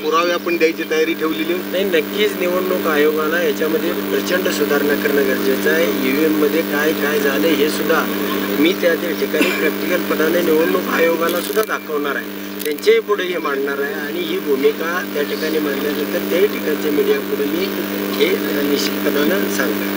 पुरावे आपण द्यायची तयारी ठेवलेली आहे? नाही, नक्कीच निवडणूक आयोगाला याच्यामध्ये प्रचंड सुधारणा करणं गरजेचं आहे. EVM मध्ये काय काय झालं हे सुद्धा मी त्या ठिकाणी प्रॅक्टिकलपणाने निवडणूक आयोगाला सुद्धा दाखवणार आहे, त्यांच्याही पुढे हे मांडणार आहे आणि ही भूमिका त्या ठिकाणी मांडल्यानंतर त्याही ठिकाणच्या मीडिया पुढे मी हे निश्चितपणानं सांगतो.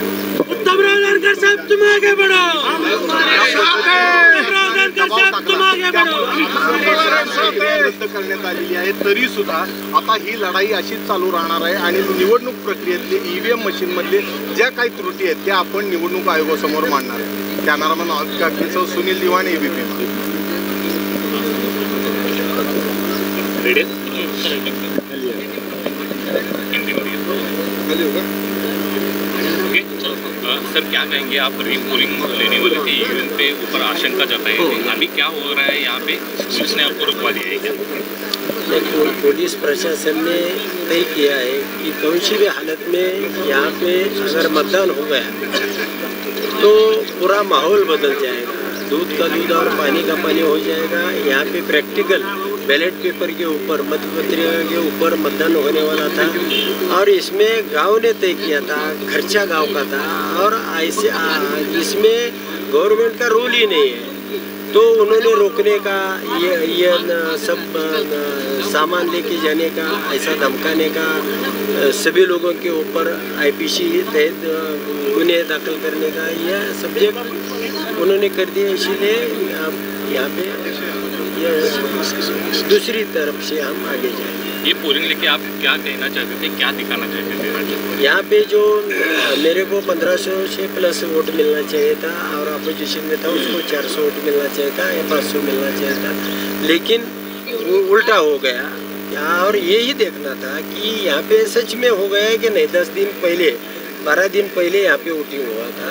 रद्द करण्यात आलेली आहे, तरी सुद्धा आता ही लढाई अशीच चालू राहणार आहे आणि निवडणूक प्रक्रियेतले EVM मशीन मधले ज्या काही त्रुटी आहेत त्या आपण निवडणूक आयोगासमोर मांडणार आहे. कॅमेरामन सुनील दिवाण, ABP. सर क्या कहेंगे आप? रीपोलिंग लेने वाले थे, EVM पे ऊपर आशंका जताई थी, अभी क्या हो रहा है यहाँ पे? पुलिस ने आपको रुकवा दिया है क्या? पुलिस प्रशासन ने तय किया है कि कौन सी भी हालत में यहाँ पे अगर मतदान हो गया तो पूरा माहौल बदल जाएगा, दूध का दूध और पानी का पानी हो जाएगा। यहाँ पे प्रैक्टिकल बैलेट पेपर के ऊपर, मतपत्रिका के ऊपर मतदान होने वाला था और इसमें गांव ने तय किया था, खर्चा गांव का था और ऐसे इसमें गवर्नमेंट का रोल ही नहीं है। तो उन्होंने रोकने का ये सब सामान लेके जाने का, ऐसा धमकाने का, सभी लोगों के ऊपर IPC तहत गुन्हे दाखिल करने का यह सब्जेक्ट उन्होंने कर दिया। इसीलिए यहाँ पे दूसरी तरफ से हम आगे जाएंगे। ये पोलिंग लेके आप क्या कहना चाहते थे, क्या दिखाना चाहते थे? यहाँ पे जो मेरे को 1500 से प्लस वोट मिलना चाहिए था और अपोजिशन में था उसको 400 वोट मिलना चाहिए था या 500 मिलना चाहिए था, लेकिन वो उल्टा हो गया। और यही देखना था कि यहाँ पे सच में हो गया है कि नहीं। 10 दिन पहले, 12 दिन पहले यहाँ पे वोटिंग हुआ था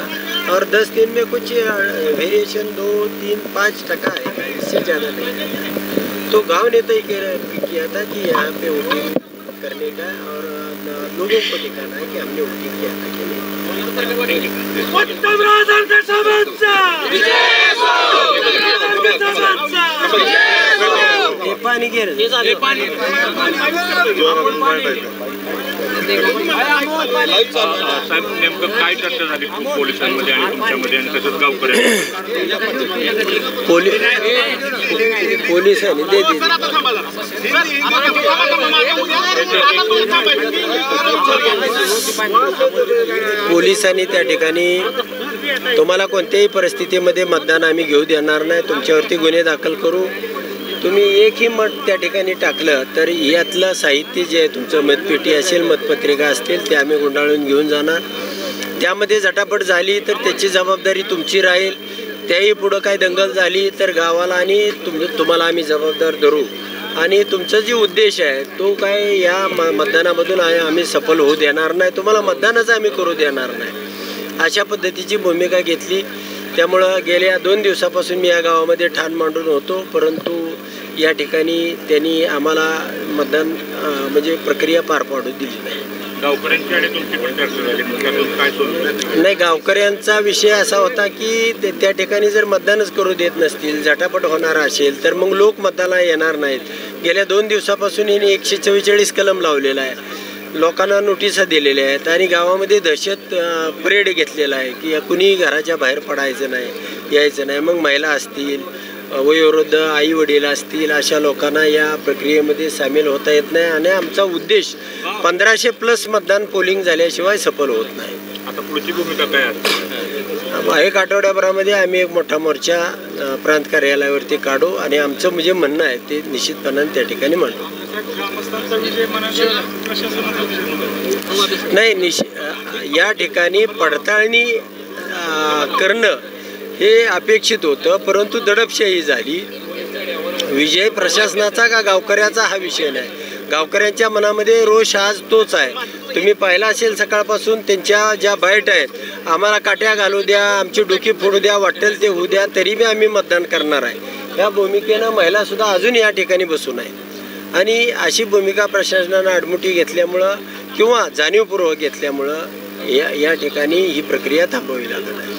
और 10 दिन में कुछ वेरिएशन 2, 3, 5% है, इससे ज़्यादा नहीं है। तो गांव ने तय किया था कि यहाँ पे वोटिंग करने का और लोगों को दिखाना है कि हमने वोटिंग किया था कि नहीं। पानी साहेब, नेमकं काय चर्चा झाली पोलिसांमध्ये आणि तुमच्यामध्ये आणि तसंच गावकऱ्यांमध्ये? पोलिसांनी दे पोलिसांनी त्या ठिकाणी तुम्हाला कोणत्याही परिस्थितीमध्ये मतदान आम्ही घेऊ देणार नाही, तुमच्यावरती गुन्हे दाखल करू, तुम्ही एकही मत त्या ठिकाणी टाकलं तर यातलं साहित्य जे आहे तुमचं, मतपेटी असेल, मतपत्रिका असतील, ते आम्ही गुंडाळून घेऊन जाणार। त्यामध्ये झटापट झाली तर त्याची जबाबदारी तुमची राहील, त्याही पुढं काय दंगल झाली तर गावाला आणि तुम्हाला आम्ही जबाबदार धरू। आणि तुमचा जे उद्देश आहे तो काय या मतदानामधून आम्ही सफल होऊ देणार नाही, तुम्हाला मतदानच आम्ही करू देणार नाही, अशा पद्धतीची भूमिका घेतली। त्यामुळं गेल्या 2 दिवसापासून मी या गावामध्ये ठाण मांडून होतो, परंतु या ठिकाणी त्यांनी आम्हाला मतदान म्हणजे प्रक्रिया पार पाडू दिली नाही। गावकऱ्यांची आणि तुमची पण चर्चा झाली, काय नाही, गावकऱ्यांचा विषय असा होता की त्या ठिकाणी जर मतदानच करू देत नसतील, झटापट होणार असेल तर मग लोक मतदानाला येणार नाहीत। गेल्या 2 दिवसापासून यांनी 144 कलम लावलेला आहे, लोकांना नोटिसा दिलेल्या आहेत आणि गावामध्ये दहशत परेड घेतलेला आहे की कुणी घराच्या बाहेर पडायचं नाही, यायचं नाही। मग महिला असतील, वयोवृद्ध आई वडील असतील, अशा लोकांना या प्रक्रियेमध्ये सामील होता येत नाही आणि आमचा उद्देश 1500+ मतदान पोलिंग झाल्याशिवाय सफल होत नाही। आता पुढची भूमिका काय असते? 1 आठवड्याभरामध्ये आम्ही एक मोठा मोर्चा प्रांत कार्यालयावरती काढू आणि आमचं म्हणजे म्हणणं आहे ते निश्चितपणाने त्या ठिकाणी मांडू। नाही, या ठिकाणी पडताळणी करणं हे अपेक्षित होतं, परंतु दडपशाही झाली। विजय प्रशासनाचा का गावकऱ्याचा हा विषय नाही, गावकऱ्यांच्या मनामध्ये रोष आज तोच आहे। तुम्ही पाहिला असेल सकाळपासून त्यांच्या ज्या बाईट आहेत, आम्हाला काट्या घालू द्या, आमची डोकी फोडू द्या, वाटेल ते होऊ द्या, तरी बी आम्ही मतदान करणार आहे। या भूमिकेनं महिलासुद्धा अजून या ठिकाणी बसून आहेत आणि अशी भूमिका प्रशासनानं आडमुठी घेतल्यामुळं किंवा जाणीवपूर्वक घेतल्यामुळं या ठिकाणी ही प्रक्रिया थांबवावी लागत आहे।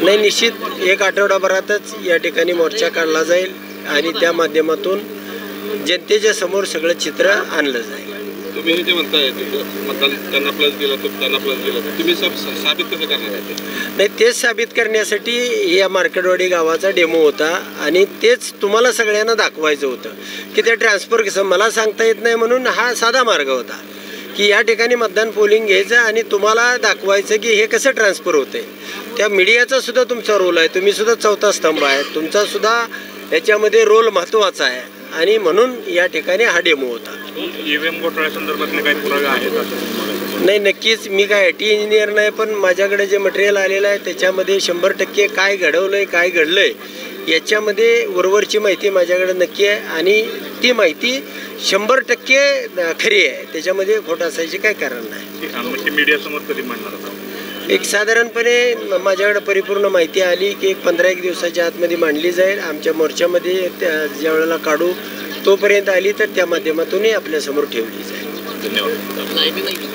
नाही, निश्चित 1 आठवड्याभरातच या ठिकाणी मोर्चा काढला जाईल आणि त्या माध्यमातून जनतेच्या समोर सगळं चित्र आणलं जाईल. तुम्ही हे जे म्हणताय मतदान त्यांना प्लस दिलं त्यांना प्लस दिलं तुम्ही साबित कसं करणार आहे? नाही, तेच साबित करण्यासाठी या मार्केटवाडी गावाचा डेमो होता आणि तेच तुम्हाला सगळ्यांना दाखवायचं होतं की ते ट्रान्सफर कसं मला सांगता येत नाही, म्हणून हा साधा मार्ग होता की या ठिकाणी मतदान पोलिंग घ्यायचं आणि तुम्हाला दाखवायचं की हे कसं ट्रान्सफर होतंय. त्या मीडियाचा सुद्धा तुमचा रोल आहे, तुम्ही सुद्धा चौथा स्तंभ आहे, तुमचा सुद्धा याच्यामध्ये रोल महत्त्वाचा आहे आणि म्हणून या ठिकाणी हा डेमो होता. ईव्हीएम घोटाळ्यासंदर्भातले काही पुरावे आहेत? नाही, नक्कीच मी काय IT इंजिनियर नाही, पण माझ्याकडे जे मटेरियल आलेलं आहे त्याच्यामध्ये 100% काय घडवलंय काय घडलंय याच्यामध्ये वरवरची माहिती माझ्याकडे नक्की आहे आणि ती माहिती 100% खरी आहे, त्याच्यामध्ये खोटं असायचे काही कारण नाही. मीडियासमोर कधी मांडणार? एक साधारणपणे माझ्याकडे परिपूर्ण माहिती आली की 15-1 दिवसाच्या आतमध्ये मांडली जाईल. आमच्या मोर्चामध्ये ज्या वेळेला काढू तोपर्यंत आली तर त्या माध्यमातूनही आपल्यासमोर ठेवली जाईल. धन्यवाद.